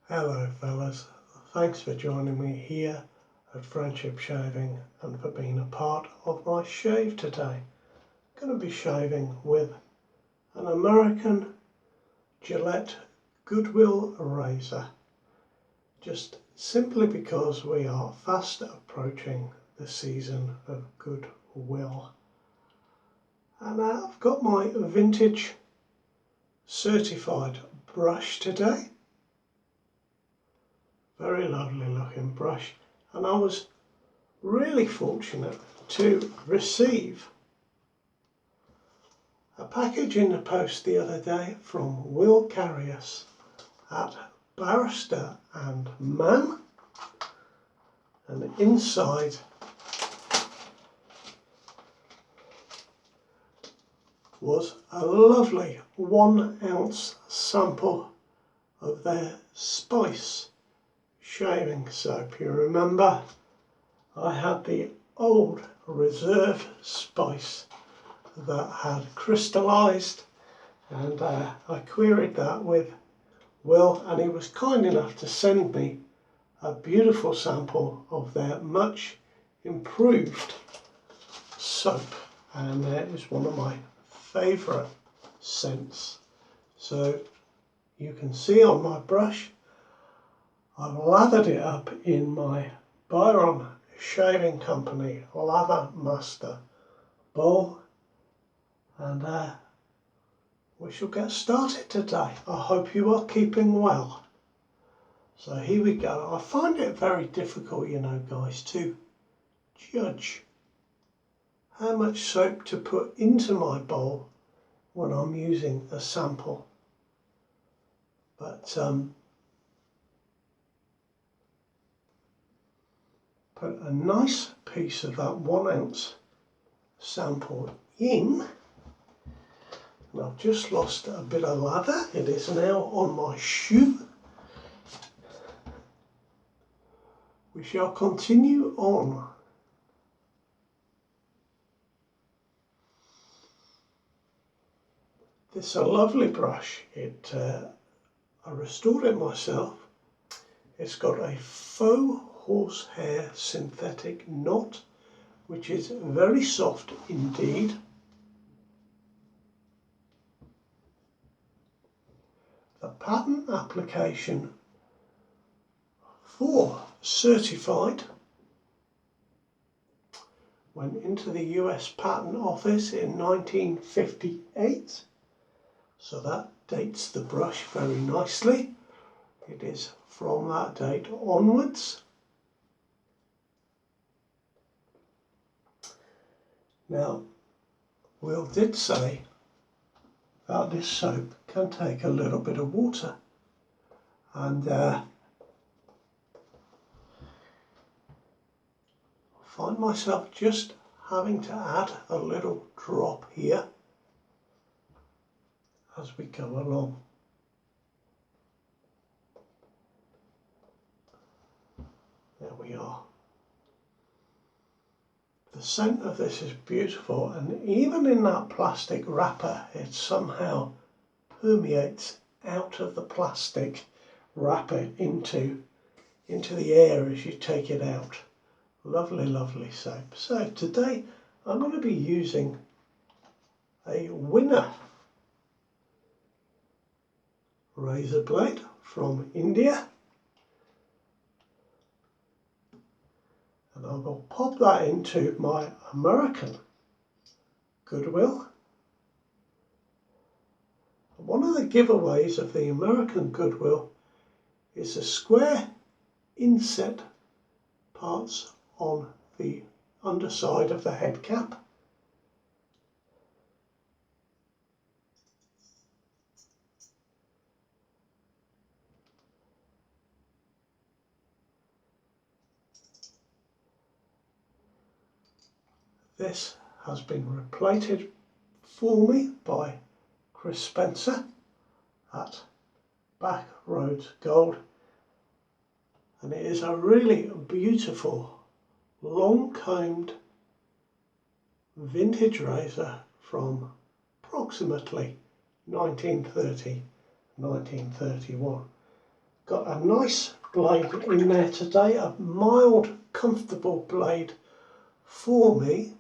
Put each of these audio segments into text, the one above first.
Hello fellas, thanks for joining me here at Friendship Shaving and for being a part of my shave today. I'm going to be shaving with an American Gillette Goodwill razor, just simply because we are fast approaching the season of Goodwill. And I've got my vintage Certifyd brush today. Very lovely looking brush, and I was really fortunate to receive a package in the post the other day from Will Carrius at Barrister Mann, and inside was a lovely 1 ounce sample of their Spice shaving soap. You remember I had the old reserve Spice that had crystallized, and I queried that with Will, and he was kind enough to send me a beautiful sample of their much improved soap, and that is one of my favorite scents. So you can see on my brush I've lathered it up in my Byron Shaving Company Lather Master bowl, and we shall get started today. I hope you are keeping well. So here we go. I find it very difficult, you know guys, to judge how much soap to put into my bowl when I'm using a sample, but put a nice piece of that 1 ounce sample in, and I've just lost a bit of lather. It is now on my shoe. We shall continue on. This is a lovely brush. I restored it myself. It's got a faux horsehair synthetic knot, which is very soft indeed. The patent application for Certifyd went into the US Patent Office in 1958, so that dates the brush very nicely. It is from that date onwards. Now, Will did say that this soap can take a little bit of water, and I find myself just having to add a little drop here as we go along. There we are. The scent of this is beautiful, and even in that plastic wrapper it somehow permeates out of the plastic wrapper into the air as you take it out. Lovely, lovely soap. So today I'm going to be using a Winner razor blade from India, and I will pop that into my American Goodwill. And one of the giveaways of the American Goodwill is the square inset parts on the underside of the head cap. This has been replated for me by Chris Spencer at Backroads Gold, and it is a really beautiful long combed vintage razor from approximately 1930, 1931. got a nice blade in there today, a mild, comfortable blade for me.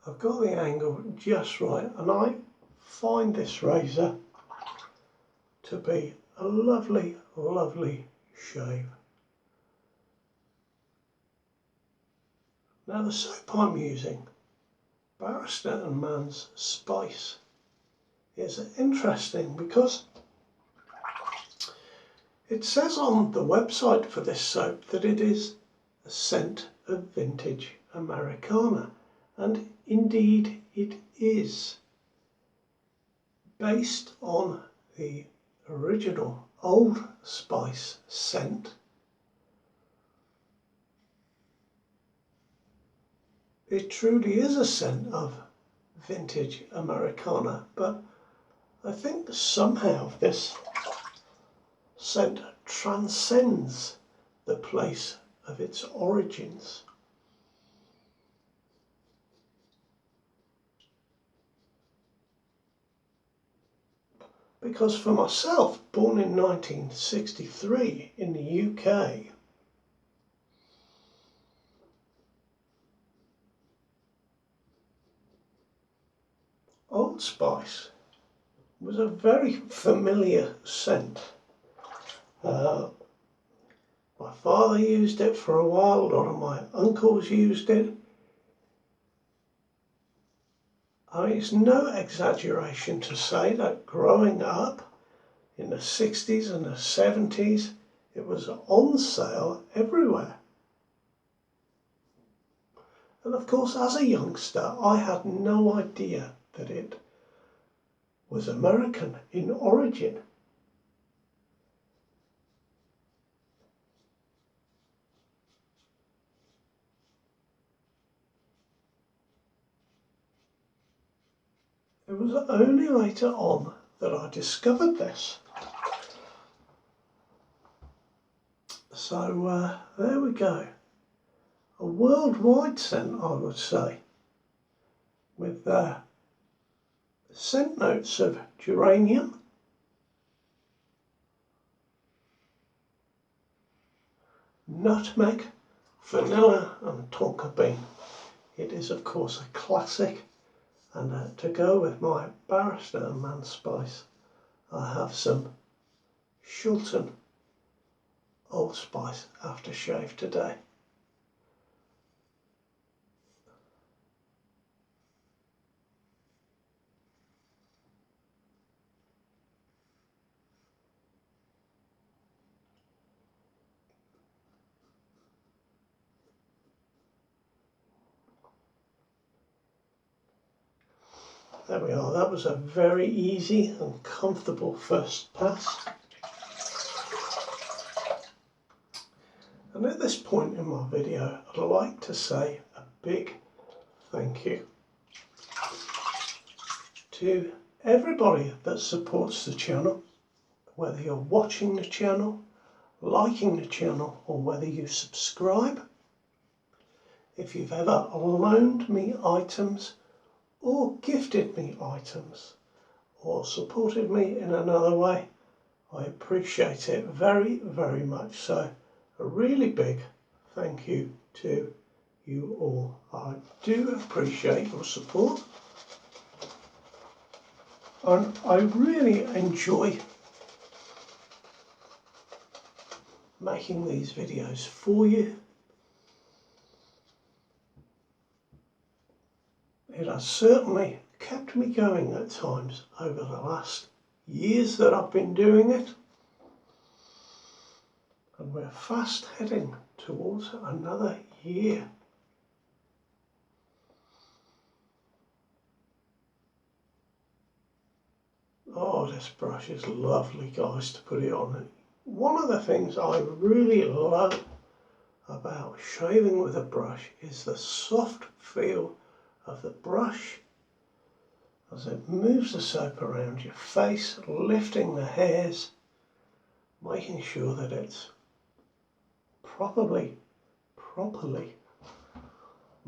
I've got the angle just right, and I find this razor to be a lovely, lovely shave. Now the soap I'm using, Barrister Mann's Spice, is interesting because it says on the website for this soap that it is a scent of vintage Americana, and indeed it is, based on the original Old Spice scent. It truly is a scent of vintage Americana, but I think somehow this scent transcends the place of its origins. Because for myself, born in 1963 in the UK, Old Spice was a very familiar scent. My father used it for a while, a lot of my uncles used it. It's no exaggeration to say that growing up in the 60s and the 70s, it was on sale everywhere. And of course, as a youngster, I had no idea that it was American in origin. It was only later on that I discovered this. So there we go. A worldwide scent, I would say, with scent notes of geranium, nutmeg, vanilla and tonka bean. It is of course a classic, and to go with my Barrister Mann Spice, I have some Shilton Old Spice aftershave today. There we are, that was a very easy and comfortable first pass. And at this point in my video, I'd like to say a big thank you to everybody that supports the channel, whether you're watching the channel, liking the channel, or whether you subscribe. If you've ever loaned me items, or gifted me items, or supported me in another way, I appreciate it very, very much. So a really big thank you to you all. I do appreciate your support, and I really enjoy making these videos for you. It has certainly kept me going at times over the last years that I've been doing it. And we're fast heading towards another year. Oh, this brush is lovely, guys, to put it on. One of the things I really love about shaving with a brush is the soft feel of the brush as it moves the soap around your face, lifting the hairs, making sure that it's properly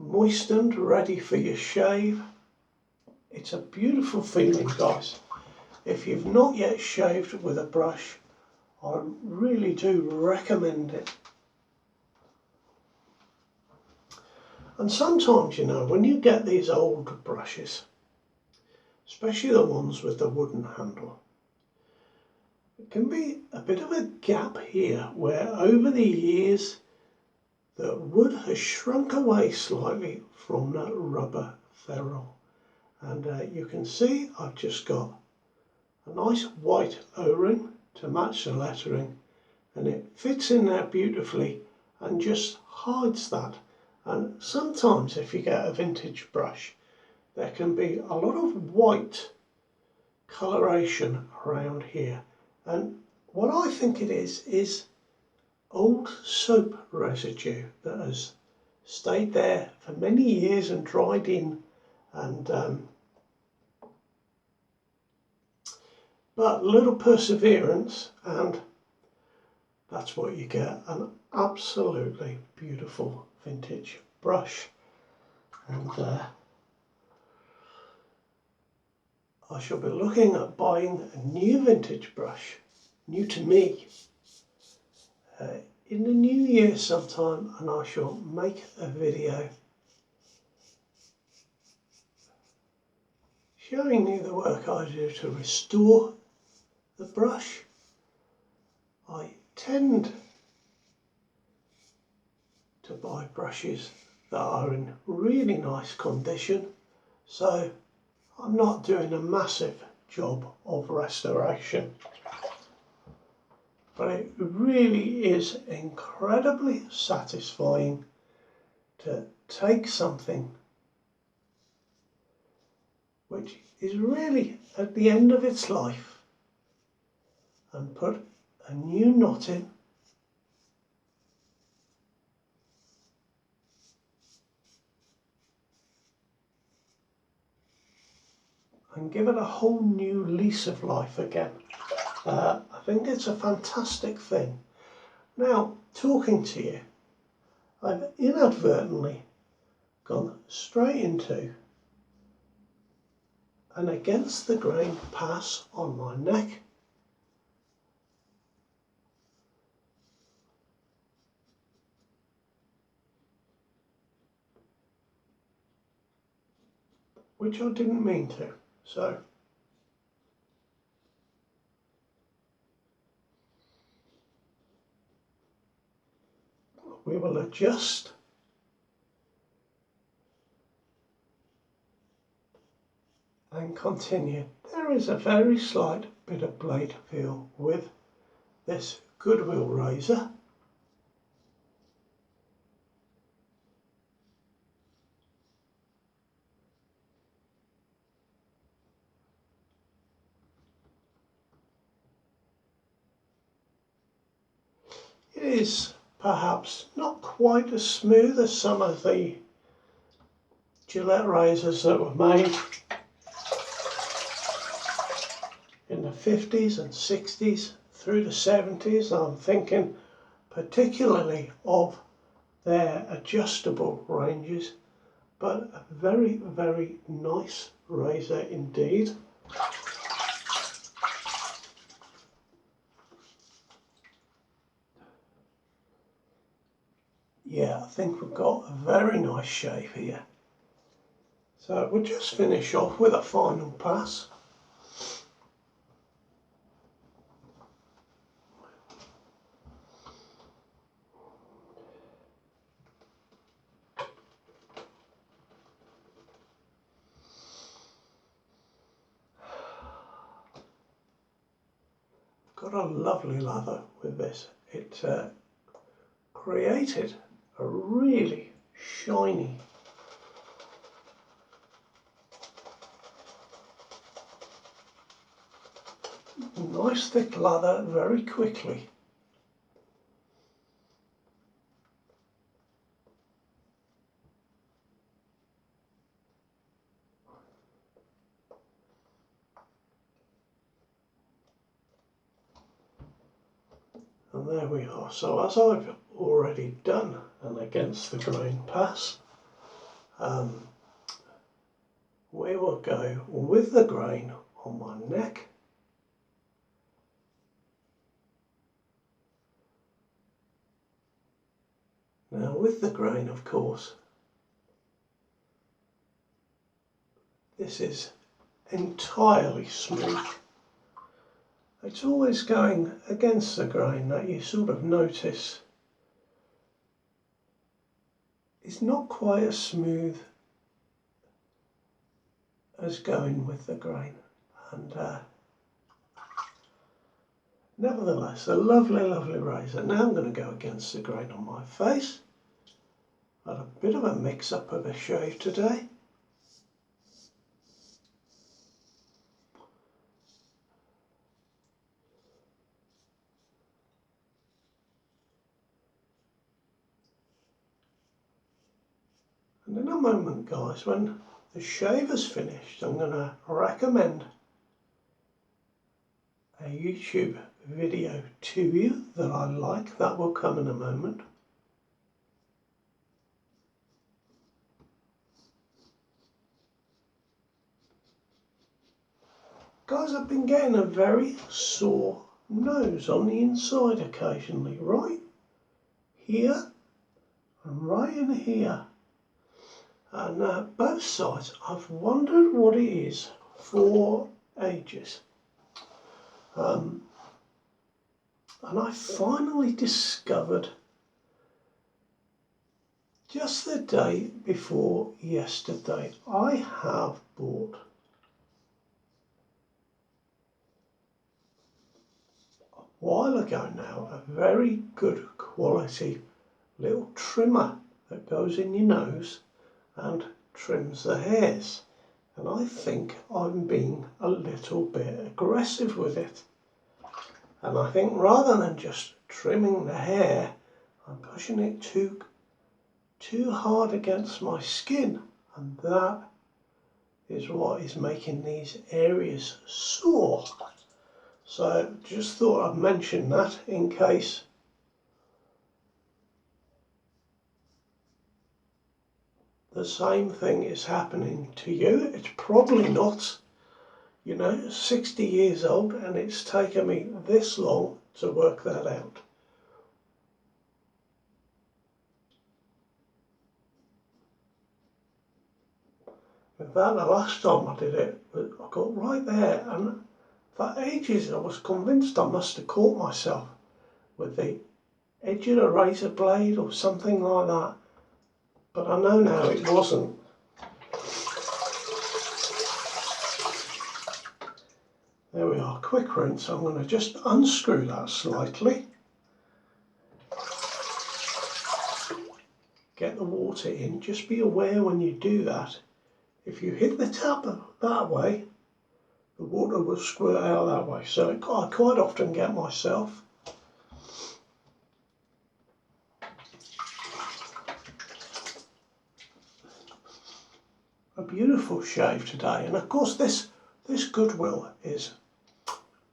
moistened, ready for your shave. It's a beautiful feeling, guys. If you've not yet shaved with a brush, I really do recommend it. And sometimes, you know, when you get these old brushes, especially the ones with the wooden handle, it can be a bit of a gap here where over the years the wood has shrunk away slightly from that rubber ferrule. And you can see I've just got a nice white O-ring to match the lettering, and it fits in there beautifully and just hides that. And sometimes if you get a vintage brush, there can be a lot of white coloration around here, and what I think it is old soap residue that has stayed there for many years and dried in, and but a little perseverance and that's what you get, an absolutely beautiful vintage brush. And I shall be looking at buying a new vintage brush, new to me, in the new year sometime, and I shall make a video showing you the work I do to restore the brush. I tend to buy brushes that are in really nice condition, so I'm not doing a massive job of restoration. But it really is incredibly satisfying to take something which is really at the end of its life and put a new knot in, and give it a whole new lease of life again. I think it's a fantastic thing. Now, talking to you, I've inadvertently gone straight into an against the grain pass on my neck. Which I didn't mean to, so we will adjust and continue. There is a very slight bit of blade feel with this Goodwill razor. It is perhaps not quite as smooth as some of the Gillette razors that were made in the 50s and 60s through the 70s. I'm thinking particularly of their adjustable ranges, but a very, very nice razor indeed. Yeah, I think we've got a very nice shave here. So we'll just finish off with a final pass. Got a lovely lather with this. It created a really shiny nice thick lather very quickly. And there we are. So as I've already done an against the grain pass, we will go with the grain on my neck. Now with the grain, of course, this is entirely smooth. It's always going against the grain that you sort of notice it's not quite as smooth as going with the grain. And nevertheless, a lovely, lovely razor. Now I'm going to go against the grain on my face. Had a bit of a mix-up of a shave today. And in a moment, guys, when the shave is finished, I'm going to recommend a YouTube video to you that I like. That will come in a moment. Guys, I've been getting a very sore nose on the inside occasionally, right here and right in here. And both sides, I've wondered what it is for ages. And I finally discovered just the day before yesterday, I have bought a while ago now a very good quality little trimmer that goes in your nose and trims the hairs. And I think I'm being a little bit aggressive with it. And I think rather than just trimming the hair, I'm pushing it too hard against my skin. And that is what is making these areas sore. So just thought I'd mention that in case the same thing is happening to you. It's probably not, 60 years old, and it's taken me this long to work that out. In fact, the last time I did it, I got right there, and for ages I was convinced I must have caught myself with the edge of a razor blade or something like that. But I know now it wasn't. There we are, quick rinse. I'm going to just unscrew that slightly. Get the water in. Just be aware when you do that, if you hit the tap that way, the water will squirt out that way. So I quite often get myself a beautiful shave today. And of course this Goodwill is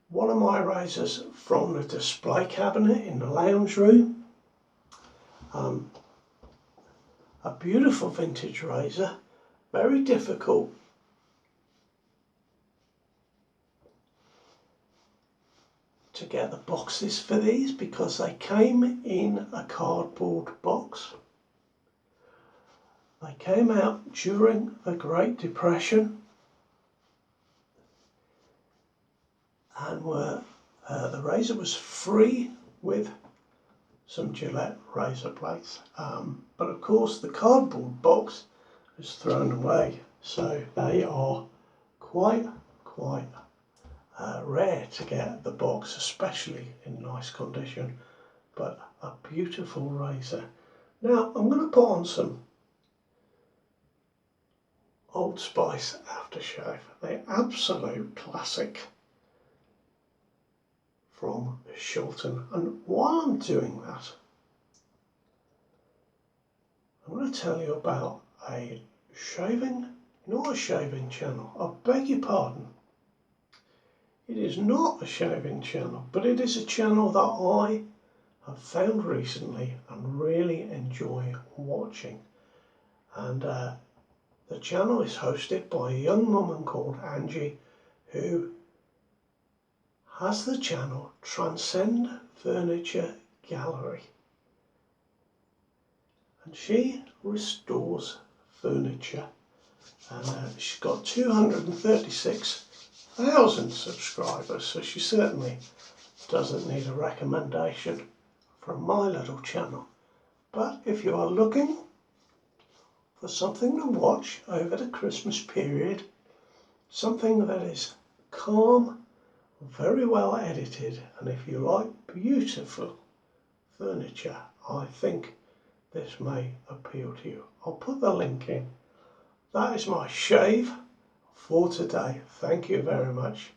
one of my razors from the display cabinet in the lounge room. A beautiful vintage razor, very difficult to get the boxes for these because they came in a cardboard box. They came out during the Great Depression and the razor was free with some Gillette razor blades. But of course the cardboard box is thrown away, so they are quite rare to get the box, especially in nice condition. But a beautiful razor. Now I'm going to put on some Old Spice aftershave, the absolute classic from Shilton. And while I'm doing that, I'm going to tell you about not a shaving channel. I beg your pardon. It is not a shaving channel, but it is a channel that I have found recently and really enjoy watching. And The channel is hosted by a young woman called Angie, who has the channel Transcend Furniture Gallery, and she restores furniture, and she's got 236,000 subscribers, so she certainly doesn't need a recommendation from my little channel. But if you are looking for something to watch over the Christmas period, something that is calm, very well edited, and if you like beautiful furniture, I think this may appeal to you. I'll put the link in. That is my shave for today. Thank you very much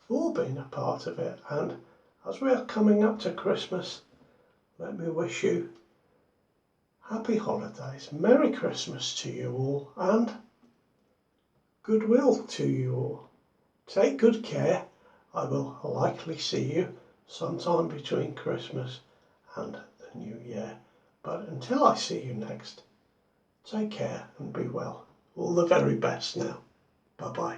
for being a part of it, and as we are coming up to Christmas, let me wish you happy holidays, Merry Christmas to you all, and goodwill to you all. Take good care. I will likely see you sometime between Christmas and the New Year. But until I see you next, take care and be well. All the very best now. Bye-bye.